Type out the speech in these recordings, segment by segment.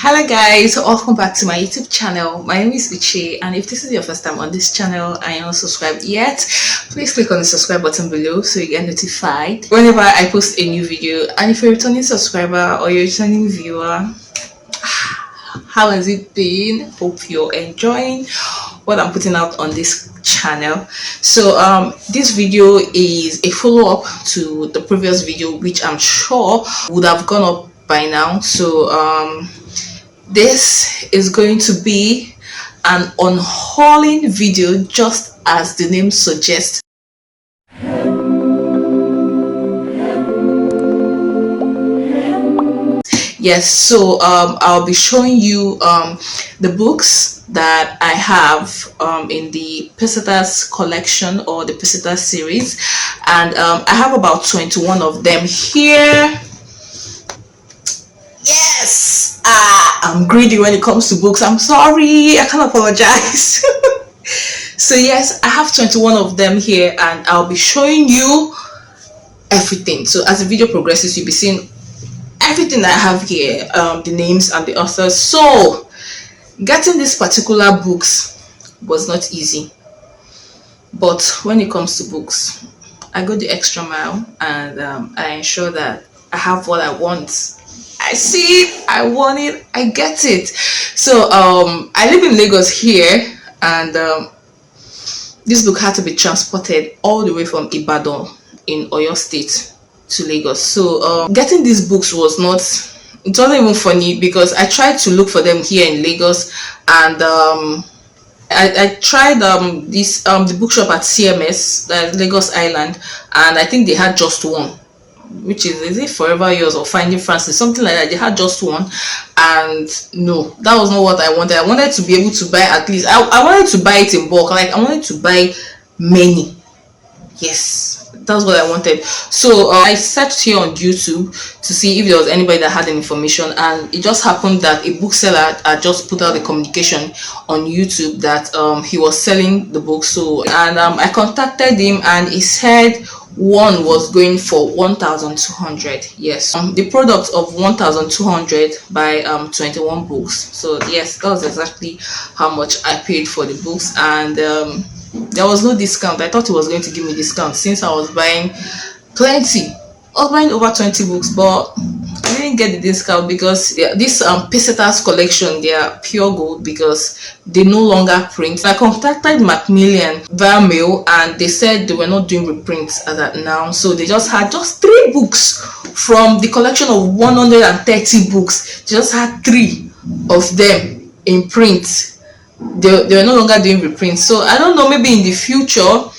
Hello guys, welcome back to my YouTube channel. My name is Uche, and if this is your first time on this channel and you're not subscribed yet, please click on the subscribe button below so you get notified whenever I post a new video. And if you're a returning subscriber or you're a returning viewer, how has it been? Hope you're enjoying what I'm putting out on this channel. So this video is a follow-up to the previous video, which I'm sure would have gone up by now. So this is going to be an unhauling video, just as the name suggests. Yes, so I'll be showing you the books that I have in the Pacesetters collection or the Pacesetters series, and I have about 21 of them here. Yes, I'm greedy when it comes to books. I'm sorry, I can't apologize. So yes, I have 21 of them here, and I'll be showing you everything. So as the video progresses, you'll be seeing everything I have here, the names and the authors. So getting these particular books was not easy, but when it comes to books, I go the extra mile, and I ensure that I have what I want. I see it, I want it, I get it. So I live in Lagos here, and this book had to be transported all the way from Ibadan in Oyo State to Lagos. So getting these books was not, it wasn't even funny, because I tried to look for them here in Lagos, and I tried the bookshop at CMS, Lagos Island, and I think they had just one, which is it Forever Yours or Finding Francis, something like that. They had just one, and no, that was not what I wanted. I wanted to be able to buy at least, I wanted to buy it in bulk, like I wanted to buy many. Yes, that's what I wanted. So I searched here on YouTube to see if there was anybody that had the information, and it just happened that a bookseller had just put out a communication on YouTube that he was selling the book. So and I contacted him, and he said one was going for 1,200. Yes, the product of 1,200 by 21 books. So yes, that was exactly how much I paid for the books, and there was no discount. I thought he was going to give me discount since I was buying plenty. I was buying over 20 books, but I didn't get the discount because this Pacesetters collection, they are pure gold because they no longer print. I contacted Macmillan via mail, and they said they were not doing reprints as at now, so they just had just 3 books from the collection of 130 books. They just had 3 of them in print. They were no longer doing reprints. So I don't know, maybe in the future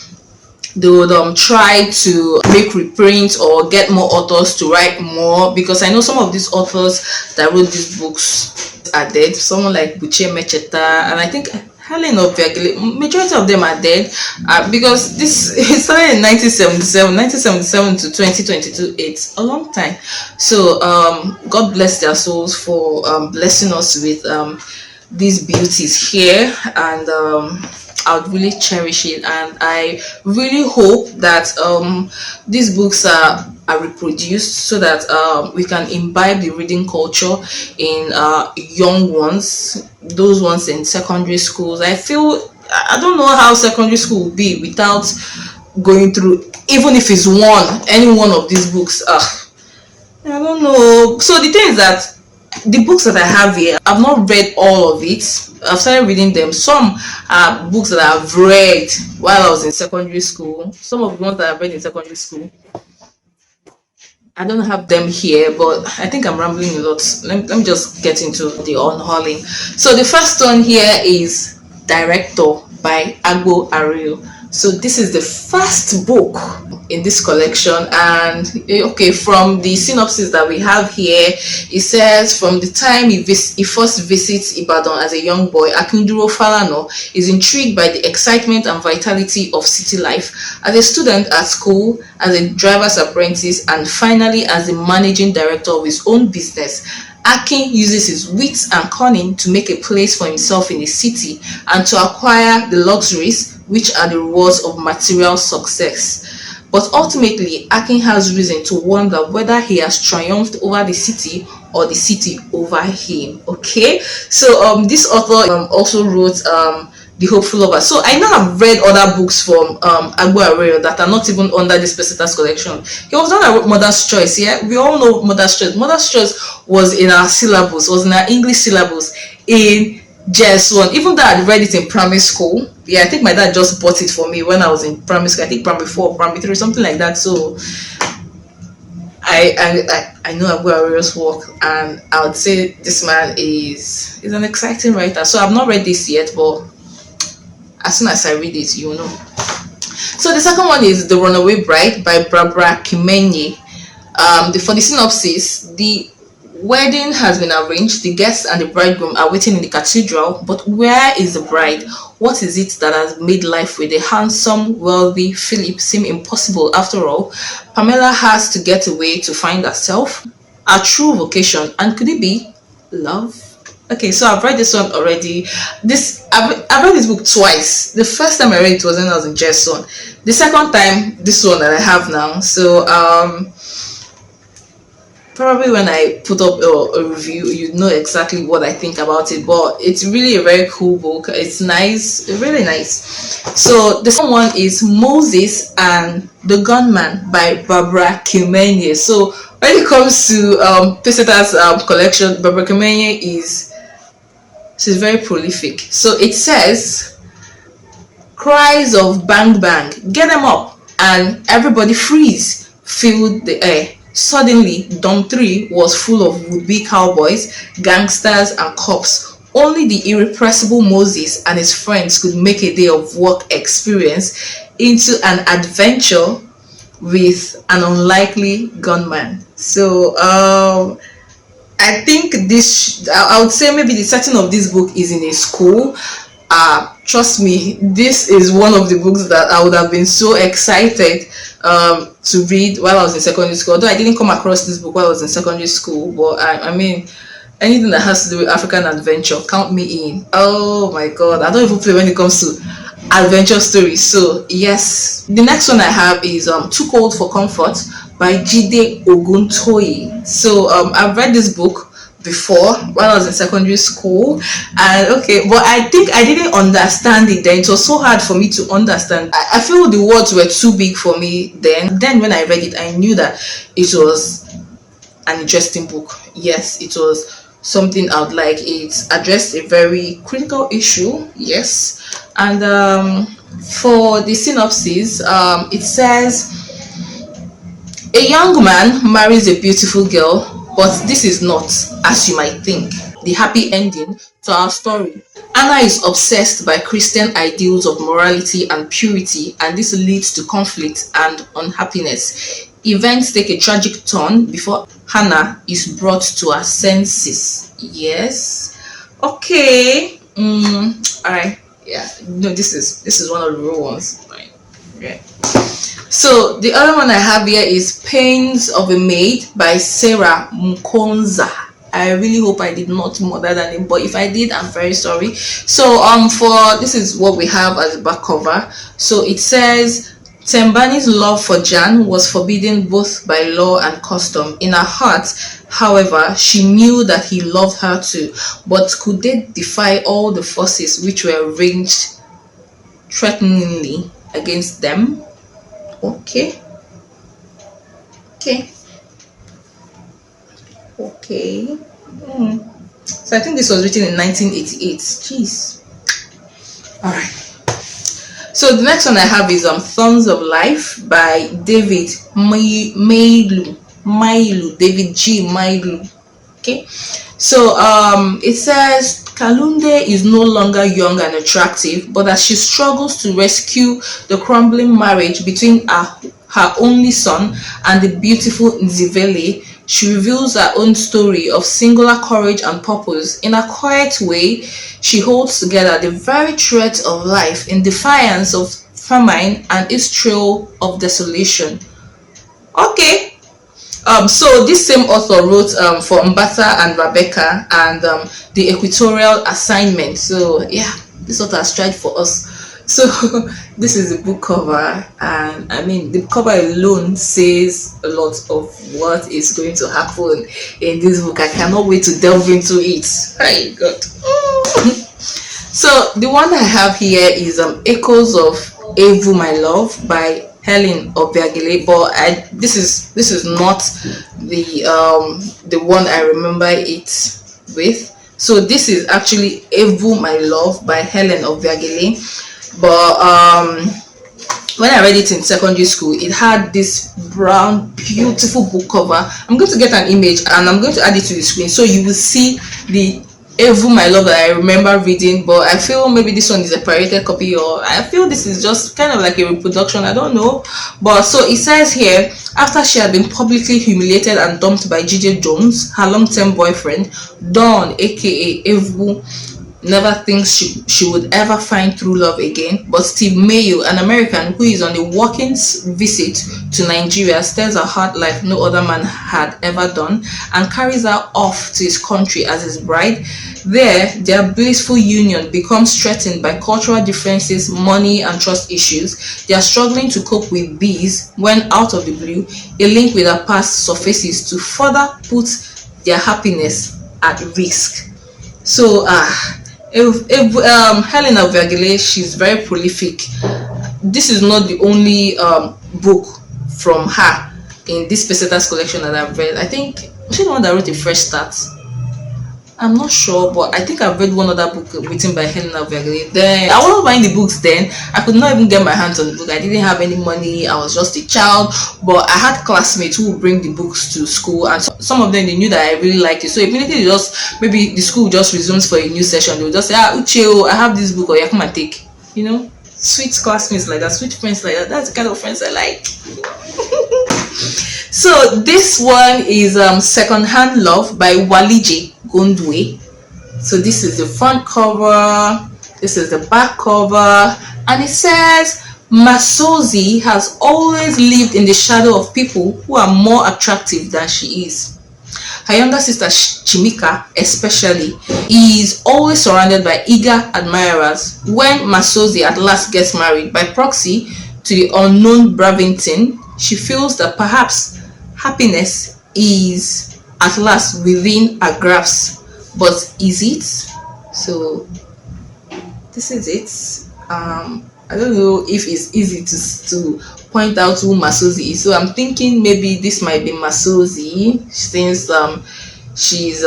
they would try to make reprints or get more authors to write more, because I know some of these authors that wrote these books are dead. Someone like Buche Mecheta, and I think Helen of Vergile, majority of them are dead, because this it started in 1977 to 2022. It's a long time. So God bless their souls for blessing us with these beauties here, and I would really cherish it, and I really hope that these books are reproduced so that we can imbibe the reading culture in young ones, those ones in secondary schools. I feel, I don't know how secondary school will be without going through, even if it's any one of these books. I don't know. So the thing is that the books that I have here, I've not read all of it. I've started reading them. Some are books that I've read while I was in secondary school. Some of the ones that I've read in secondary school, I don't have them here, but I think I'm rambling a lot. Let me just get into the unhauling. So the first one here is Directo by Agbo Ariel. So this is the first book in this collection, and okay, from the synopsis that we have here, it says from the time he first visits Ibadan as a young boy, Akinduro Falano is intrigued by the excitement and vitality of city life. As a student at school, as a driver's apprentice, and finally as the managing director of his own business, Akin uses his wits and cunning to make a place for himself in the city and to acquire the luxuries which are the rewards of material success. But ultimately, Akin has reason to wonder whether he has triumphed over the city or the city over him. Okay, so this author also wrote The Hopeful Lover. So I know I've read other books from Agbo Arroyo that are not even under this Pacesetters collection. He was the one that wrote Mother's Choice. Yeah, we all know Mother's Choice. Mother's Choice was in our syllabus, was in our English syllabus in JS1. Even though I'd read it in primary school, yeah, I think my dad just bought it for me when I was in primary school. I think primary 4, primary 3, something like that. So I know Agbo Arroyo's work, and I would say this man is an exciting writer. So I've not read this yet, but as soon as I read it, you know. So the second one is The Runaway Bride by Barbara Kimenyi. For the synopsis, the wedding has been arranged. The guests and the bridegroom are waiting in the cathedral, but where is the bride? What is it that has made life with a handsome, wealthy Philip seem impossible after all? Pamela has to get away to find herself, a true vocation, and could it be love? Okay, so I've read this one already. I've read this book twice. The first time I read it was when I was in Jason. The second time, this one that I have now. So probably when I put up a review, you know exactly what I think about it. But it's really a very cool book. It's nice, really nice. So the second one is Moses and the Gunman by Barbara Kimenyi. So when it comes to Pacesetters collection, Barbara Kimenyi she's very prolific. So it says, cries of bang bang, get them up, and everybody freeze, filled the air. Suddenly, Dom 3 was full of would-be cowboys, gangsters, and cops. Only the irrepressible Moses and his friends could make a day of work experience into an adventure with an unlikely gunman. So, I think I would say maybe the setting of this book is in a school. Trust me, this is one of the books that I would have been so excited to read while I was in secondary school. Although I didn't come across this book while I was in secondary school, but I mean, anything that has to do with African adventure, count me in. Oh my god, I don't even play when it comes to adventure stories. So yes, the next one I have is Too Cold for Comfort by Jide Oguntoyi. So I've read this book before when I was in secondary school, and okay, but I think I didn't understand it then. It was so hard for me to understand. I feel the words were too big for me then when I read it, I knew that it was an interesting book. Yes, it was something I would like. It addressed a very critical issue, yes. And for the synopsis, it says, a young man marries a beautiful girl, but this is not, as you might think, the happy ending to our story. Anna is obsessed by Christian ideals of morality and purity, and this leads to conflict and unhappiness. Events take a tragic turn before Hannah is brought to her senses. Yes. Okay. Alright. Yeah. No, this is one of the real ones. Right. Yeah. So the other one I have here is Pains of a Maid by Sarah Mkonza. I really hope I did not murder that name, but if I did, I'm very sorry. So for this is what we have as a back cover. So it says, Tembani's love for Jan was forbidden both by law and custom. In her heart, however, she knew that he loved her too. But could they defy all the forces which were ranged threateningly against them? Okay. So I think this was written in 1988. Jeez. Alright. So the next one I have is Thorns of Life by David Mailu. David G. Mailu. Okay. So it says, Kalunde is no longer young and attractive, but as she struggles to rescue the crumbling marriage between her only son and the beautiful Nzivele, she reveals her own story of singular courage and purpose. In a quiet way, she holds together the very thread of life in defiance of famine and its trail of desolation. Okay. So this same author wrote for Mbata and Rebecca and the Equatorial Assignment. So yeah, this author has tried for us. So this is the book cover, and I mean the cover alone says a lot of what is going to happen in this book. I cannot wait to delve into it. My God. So the one I have here is Echoes of Evu My Love by Helen Obiagele, but this is not the one I remember it with. So this is actually Evu My Love by Helen Obiagele, but when I read it in secondary school, it had this brown, beautiful book cover. I'm going to get an image and I'm going to add it to the screen so you will see the Evu My Love that I remember reading. But I feel maybe this one is a pirated copy, or I feel this is just kind of like a reproduction. I don't know. But so it says here, after she had been publicly humiliated and dumped by GJ Jones, her long-term boyfriend, Dawn, aka Evu, never thinks she would ever find true love again. But Steve Mayo, an American who is on a working visit to Nigeria, stirs her heart like no other man had ever done and carries her off to his country as his bride. There, their blissful union becomes threatened by cultural differences, money, and trust issues. They are struggling to cope with these when, out of the blue, a link with her past surfaces to further put their happiness at risk. So, Helen Obiagele, she's very prolific. This is not the only book from her in this Pacesetters collection that I've read. I think she's the one that wrote A Fresh Start. I'm not sure, but I think I've read one other book written by Helen Obiagele. Then I wasn't buying the books then. I could not even get my hands on the book. I didn't have any money. I was just a child. But I had classmates who would bring the books to school, and some of them, they knew that I really liked it. So immediately just maybe the school just resumes for a new session, they would just say, Uche, I have this book, or you come and take. You know, sweet classmates like that, sweet friends like that. That's the kind of friends I like. So this one is Secondhand Love by Walije Gondwe. So this is the front cover, this is the back cover, and it says Masozi has always lived in the shadow of people who are more attractive than she is. Her younger sister Chimika especially is always surrounded by eager admirers. When Masozi at last gets married by proxy to the unknown Bravington, she feels that perhaps happiness is at last within her grasp. But is it? So this is it. I don't know if it's easy to point out who Masozi is. So I'm thinking maybe this might be Masozi, since she's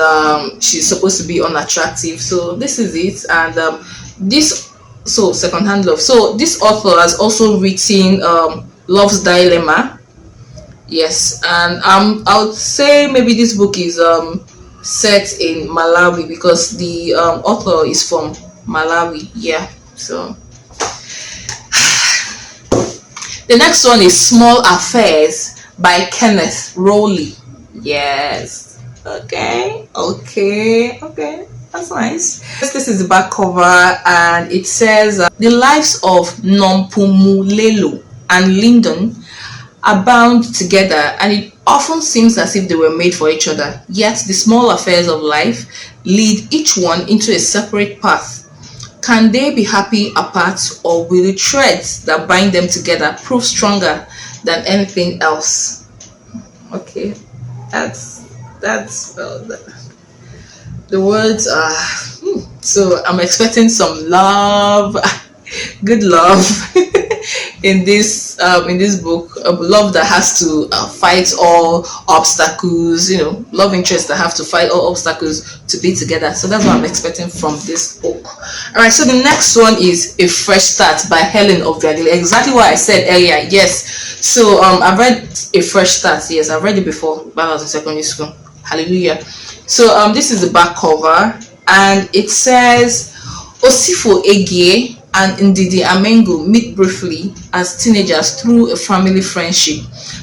supposed to be unattractive. So this is it. And Secondhand Love. So this author has also written Love's Dilemma. Yes, and I would say maybe this book is set in Malawi because the author is from Malawi. Yeah, so the next one is Small Affairs by Kenneth Rowley. Yes, okay, that's nice. This is the back cover, and it says the lives of Nompumulelo and Lyndon are bound together, and it often seems as if they were made for each other. Yet the small affairs of life lead each one into a separate path. Can they be happy apart, or will the threads that bind them together prove stronger than anything else? Okay, that's the words are. So I'm expecting some love, good love. in this book, love that has to fight all obstacles, love interests that have to fight all obstacles to be together. So that's what I'm expecting from this book. All right, so the next one is A Fresh Start by Helen Obiagele. Exactly what I said earlier. Yes, so I've read A Fresh Start. Yes, I've read it before when I was in secondary school. Hallelujah. So this is the back cover, and it says Osifo Egie and Ndidi Amengo meet briefly as teenagers through a family friendship,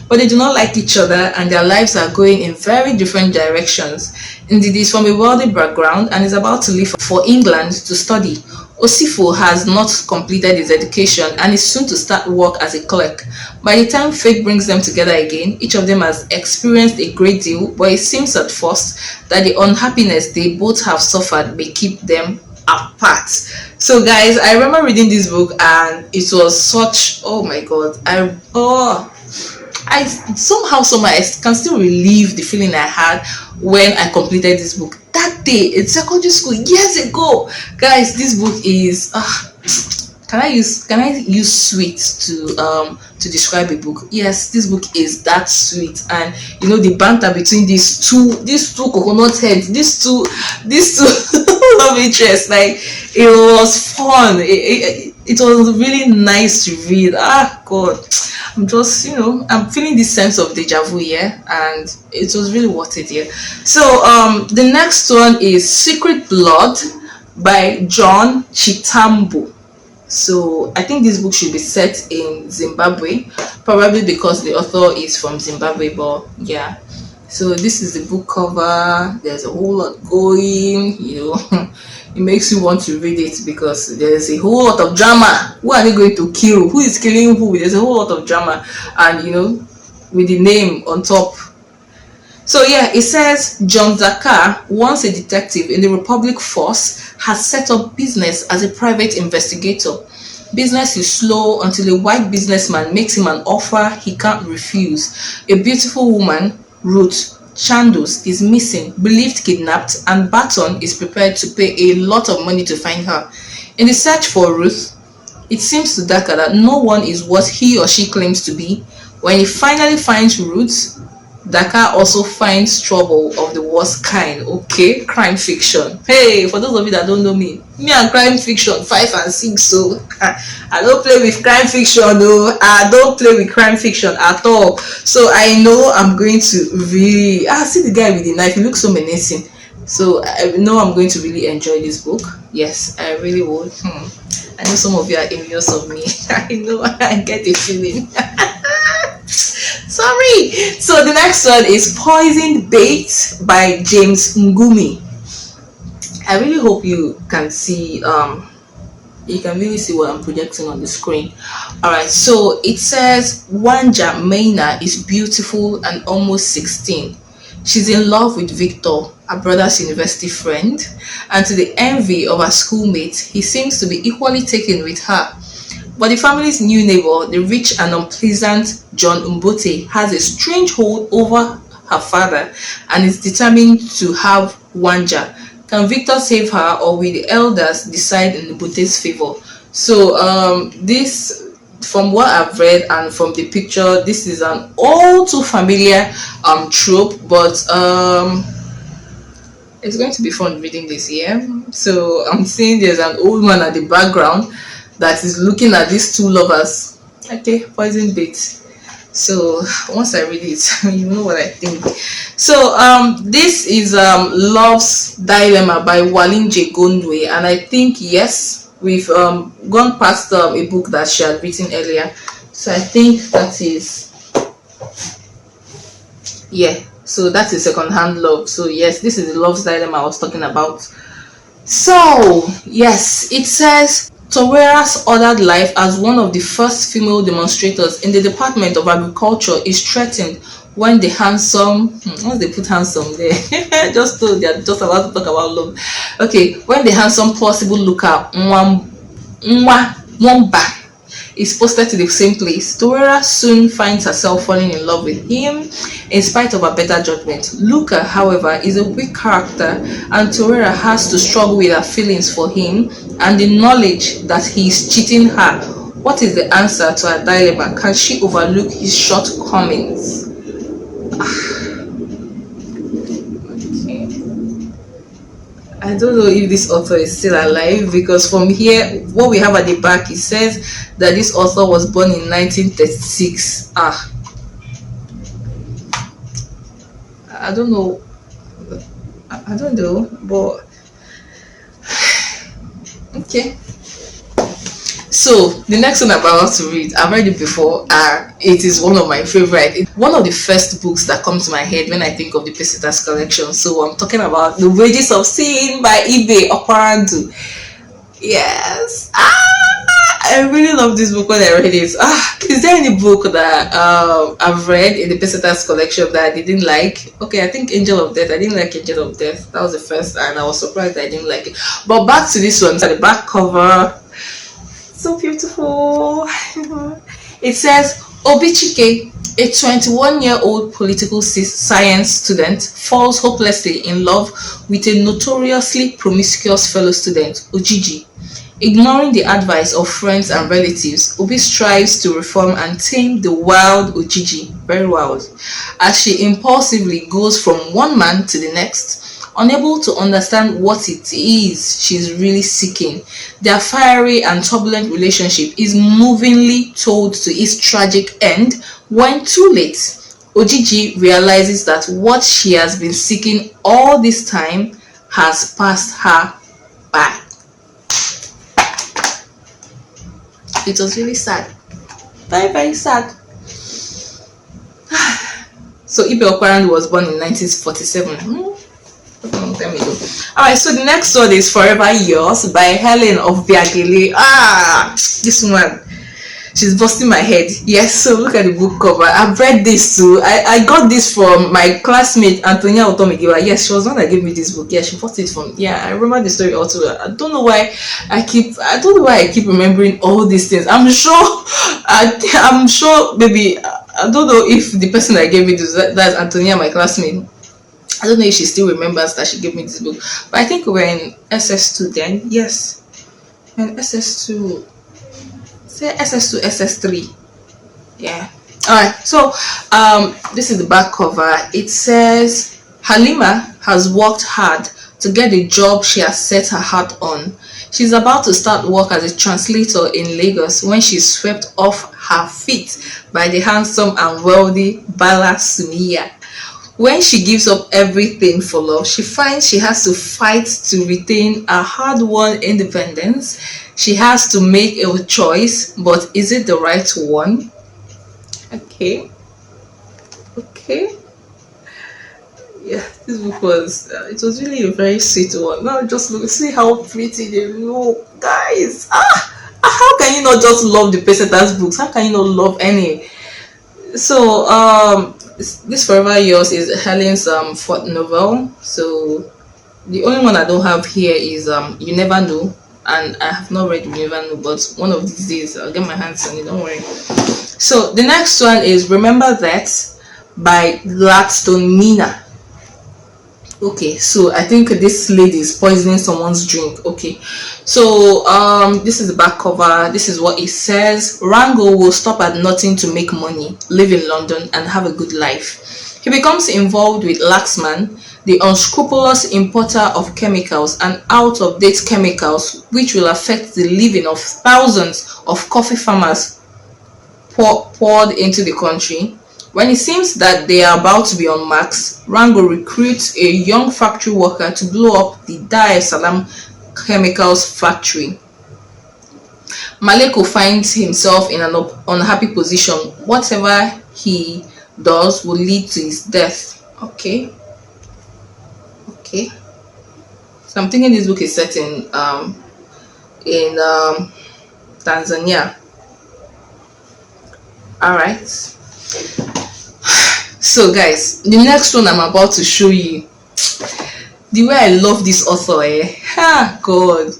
but they do not like each other and their lives are going in very different directions. Ndidi is from a wealthy background and is about to leave for England to study. Osifo has not completed his education and is soon to start work as a clerk. By the time fate brings them together again, each of them has experienced a great deal, but it seems at first that the unhappiness they both have suffered may keep them apart. So guys, I remember reading this book and it was such, oh my god, I somehow I can still relieve the feeling I had when I completed this book that day in secondary school years ago. Guys, this book is can I use sweet to describe a book? Yes, this book is that sweet. And you know, the banter between these two coconut heads, these two love interests, like it was fun. It was really nice to read. Ah god, I'm just, I'm feeling this sense of deja vu, yeah, and it was really worth it, yeah. So the next one is Secret Blood by John Chitambo. So I think this book should be set in Zimbabwe, probably because the author is from Zimbabwe, but yeah. So this is the book cover. There's a whole lot going, it makes you want to read it because there's a whole lot of drama. Who are they going to kill? Who is killing who? There's a whole lot of drama, and with the name on top. So yeah, it says John Zakar, once a detective in the Republic Force, has set up business as a private investigator. Business is slow until a white businessman makes him an offer he can't refuse. A beautiful woman, Ruth Chandos, is missing, believed kidnapped, and Barton is prepared to pay a lot of money to find her. In the search for Ruth, it seems to Daka that no one is what he or she claims to be. When he finally finds Ruth, Daka also finds trouble of the worst kind. Okay, crime fiction. Hey, for those of you that don't know me and crime fiction 5 and 6. So I don't play with crime fiction. No, I don't play with crime fiction at all. So I know I'm going to really see the guy with the knife. He looks so menacing. So I know I'm going to really enjoy this book. Yes, I really would. I know some of you are envious of me. I know, I get a feeling. Sorry. So the next one is Poisoned Bait by James Ngumi. I really hope you can see you can really see what I'm projecting on the screen. Alright, so it says Wanja Maina is beautiful and almost 16. She's in love with Victor, her brother's university friend, and to the envy of her schoolmates, he seems to be equally taken with her. But the family's new neighbor, the rich and unpleasant John Mbote, has a strange hold over her father and is determined to have Wanja. Can Victor save her, or will the elders decide in Mbote's favor? So this, from what I've read and from the picture, this is an all too familiar trope, but it's going to be fun reading this, yeah. So I'm seeing there's an old man at the background that is looking at these two lovers. Okay, poison bait. So once I read it, you know what I think. So this is Love's Dilemma by Walinje Gondwe, and I think, yes, we've gone past a book that she had written earlier. So I think that is, yeah, so that is Secondhand Love. So yes, this is the Love's Dilemma I was talking about. So yes, it says Torreira's ordered life as one of the first female demonstrators in the Department of Agriculture is threatened when the handsome, once they put handsome there, just so they're just about to talk about love. Okay, when the handsome possible looker Mwamba is posted to the same place, Torreira soon finds herself falling in love with him in spite of her better judgment. Luca, however, is a weak character, and Torreira has to struggle with her feelings for him and the knowledge that he is cheating her. What is the answer to her dilemma? Can she overlook his shortcomings? Okay. I don't know if this author is still alive, because from here, what we have at the back, it says that this author was born in 1936. I don't know. I don't know, but okay. So the next one I'm about to read, I've read it before. It is one of my favorite. It's one of the first books that comes to my head when I think of the Pacesetters collection. So I'm talking about The Wages of Sin by Ibe Okparandu. Yes. I really love this book when I read it. Is there any book that I've read in the Pacesetters collection that I didn't like? Okay, I think Angel of Death. I didn't like Angel of Death. That was the first, and I was surprised I didn't like it. But back to this one. So the back cover, so beautiful. It says Obichike, a 21-year-old political science student, falls hopelessly in love with a notoriously promiscuous fellow student, Ojiji. Ignoring the advice of friends and relatives, Obi strives to reform and tame the wild Ojiji, very wild, as she impulsively goes from one man to the next, unable to understand what it is she's really seeking. Their fiery and turbulent relationship is movingly told to its tragic end when, too late, Ojiji realizes that what she has been seeking all this time has passed her by. It was really sad. Very, very sad. So Ibe Okwaran was born in 1947. Long time ago. Alright, so the next one is Forever Yours by Helen of Biagele. This one. She's busting my head. Yes, so look at the book cover. I've read this too. I got this from my classmate Antonia Otomigiwa. Yes, she was the one that gave me this book. Yeah, she bought it from. Yeah, I remember the story also. I don't know why I keep remembering all these things. I'm sure maybe I don't know if the person that gave me this, that's Antonia, my classmate. I don't know if she still remembers that she gave me this book. But I think we were in SS2 then. Yes. In SS2. Say SS2, SS3. Yeah. Alright, so this is the back cover. It says Halima has worked hard to get the job she has set her heart on. She's about to start work as a translator in Lagos when she's swept off her feet by the handsome and wealthy Bala Sumiya. When she gives up everything for love, she finds she has to fight to retain a hard-won independence. She has to make a choice, but is it the right one? Okay. Yeah, this book was, it was really a very sweet one. Now just look, see how pretty they look, guys. How can you not just love the Pacesetters books? How can you not love any? So, this Forever Yours is Helen's fourth novel. So the only one I don't have here is You Never Know, and I have not read You Never Know, but one of these days I'll get my hands on it, don't worry. So the next one is Remember That by Gladstone Mina. Okay, so I think this lady is poisoning someone's drink. Okay, so this is the back cover. This is what it says. Rango will stop at nothing to make money, live in London, and have a good life. He becomes involved with Laxman, the unscrupulous importer of chemicals and out-of-date chemicals, which will affect the living of thousands of coffee farmers poured into the country. When it seems that they are about to be unmasked, Rango recruits a young factory worker to blow up the Dar es Salaam chemicals factory. Maleko finds himself in an unhappy position. Whatever he does will lead to his death. Okay. So I'm thinking this book is set in Tanzania. Alright. So guys, the next one I'm about to show you, the way I love this author, God,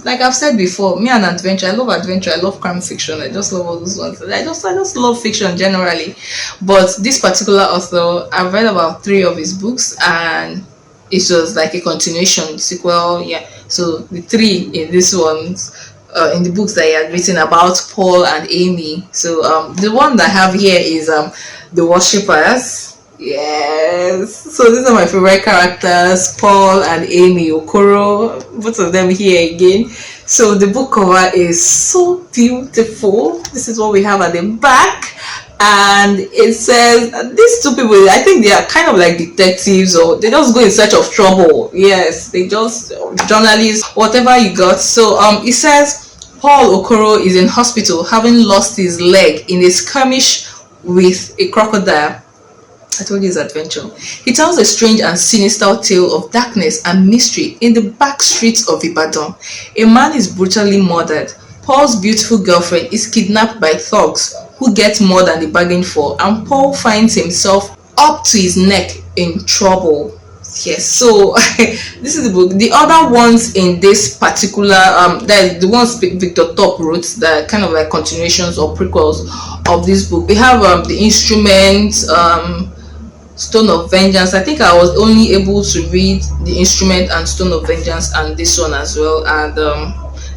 like I've said before, me and adventure, I love crime fiction, I just love all those ones. I just love fiction generally, but this particular author, I've read about 3 of his books, and it was like a continuation, sequel. Yeah, so the 3 in this ones, in the books that he had written about Paul and Amy. So the one that I have here is The Worshippers. Yes, so these are my favorite characters, Paul and Amy Okoro, both of them here again. So the book cover is so beautiful. This is what we have at the back, and it says these 2 people, I think they are kind of like detectives, or they just go in search of trouble. Yes, they just journalists, whatever you got. So it says Paul Okoro is in hospital having lost his leg in a skirmish with a crocodile. I told you his adventure. He tells a strange and sinister tale of darkness and mystery in the back streets of Ibadan. A man is brutally murdered. Paul's beautiful girlfriend is kidnapped by thugs who get more than they bargained for, and Paul finds himself up to his neck in trouble. Yes, so this is the book. The other ones in this particular the ones Victor Top wrote, that kind of like continuations or prequels of this book. We have the Instrument, Stone of Vengeance. I think I was only able to read the Instrument and Stone of Vengeance and this one as well. And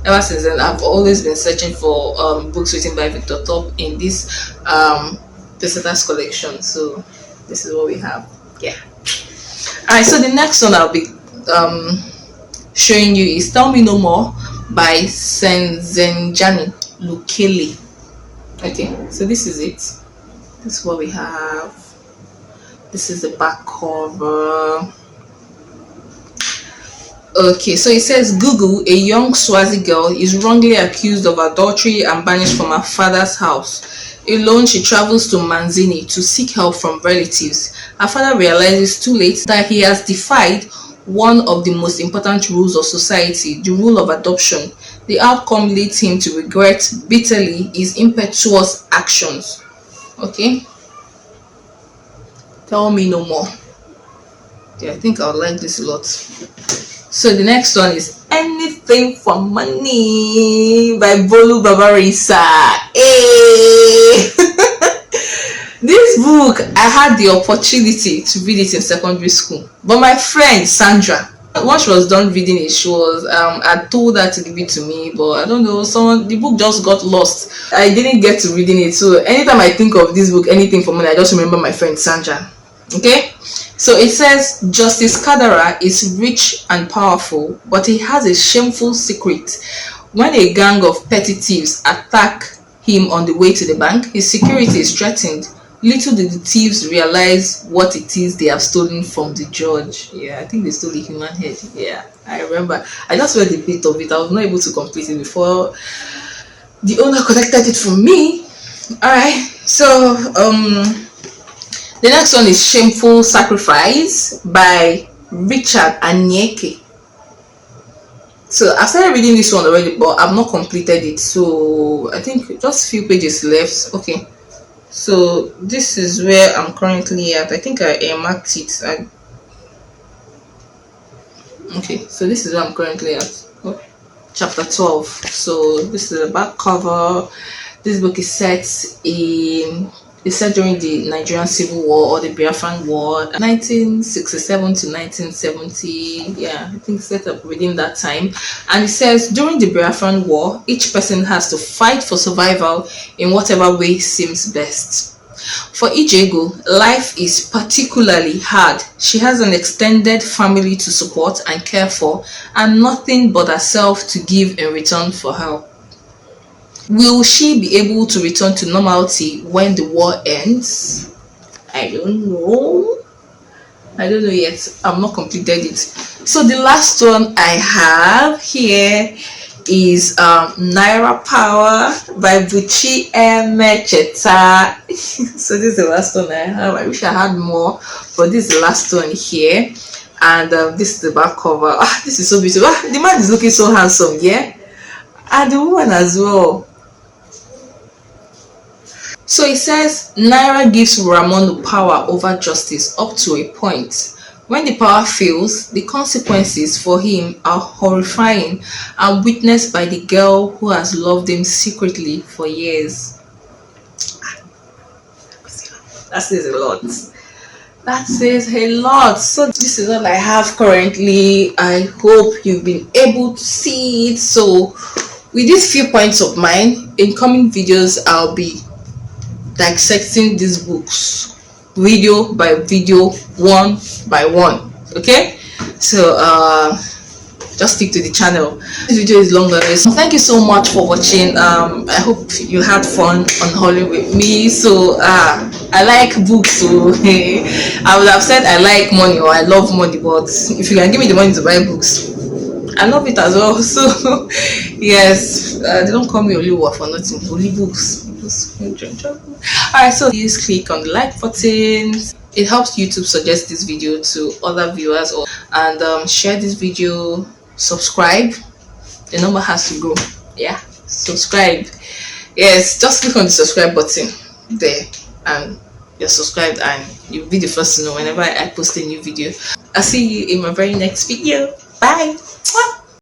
ever since then, I've always been searching for books written by Victor Top in this Pacesetters collection. So this is what we have. Yeah. Alright, so the next one I'll be showing you is Tell Me No More by Senzenjani Lukele. Okay, so this is it. This is what we have. This is the back cover. Okay, so it says Gugu, a young Swazi girl, is wrongly accused of adultery and banished from her father's house. Alone, she travels to Manzini to seek help from relatives. Her father realizes too late that he has defied one of the most important rules of society, the rule of adoption. The outcome leads him to regret bitterly his impetuous actions. Okay? Tell Me No More. Yeah, I think I would like this a lot. So the next one is Anything for Money by Bolu Babarisa. Hey! This book, I had the opportunity to read it in secondary school, but my friend Sandra, once she was done reading it, she was I told her to give it to me, but I don't know, the book just got lost. I didn't get to reading it. So anytime I think of this book, Anything for Money, I just remember my friend Sandra. Okay, so it says Justice Kadara is rich and powerful, but he has a shameful secret. When a gang of petty thieves attack him on the way to the bank, his security is threatened. Little did the thieves realize what it is they have stolen from the judge. Yeah, I think they stole a human head. Yeah, I remember. I just read a bit of it. I was not able to complete it before the owner collected it from me. Alright, so the next one is Shameful Sacrifice by Richard Anyeke. So I started reading this one already, but I've not completed it. So I think just a few pages left. Okay. So this is where I'm currently at. I think I marked it. Okay, so this is where I'm currently at. Oh, chapter 12. So this is the back cover. This book is set during the Nigerian Civil War or the Biafran War, 1967 to 1970. Yeah, I think set up within that time. And it says during the Biafran War, each person has to fight for survival in whatever way seems best. For Ijegu, life is particularly hard. She has an extended family to support and care for, and nothing but herself to give in return for help. Will she be able to return to normality when the war ends? I don't know. I don't know yet. I've not completed it. So the last one I have here is Naira Power by Buchi Emecheta. So this is the last one I have. I wish I had more, but this is the last one here. And this is the back cover. This is so beautiful. The man is looking so handsome, yeah? And the woman as well. So it says Naira gives Ramon power over justice up to a point. When the power fails, the consequences for him are horrifying and witnessed by the girl who has loved him secretly for years. That says a lot. That says a lot. So this is all I have currently. I hope you've been able to see it. So with these few points of mine, in coming videos I'll be dissecting these books video by video, one by one. Okay, so just stick to the channel. This video is longer, so thank you so much for watching. I hope you had fun unhauling with me. So I like books, so I would have said I like money or I love money, but if you can give me the money to buy books, I love it as well. So yes, they don't call me Oliwa for nothing. Only books. Alright, so please click on the like button, it helps YouTube suggest this video to other viewers, or and share this video, subscribe. The number has to grow. Yeah, subscribe. Yes, just click on the subscribe button there, and you're subscribed, and you'll be the first to know whenever I post a new video. I'll see you in my very next video. Bye.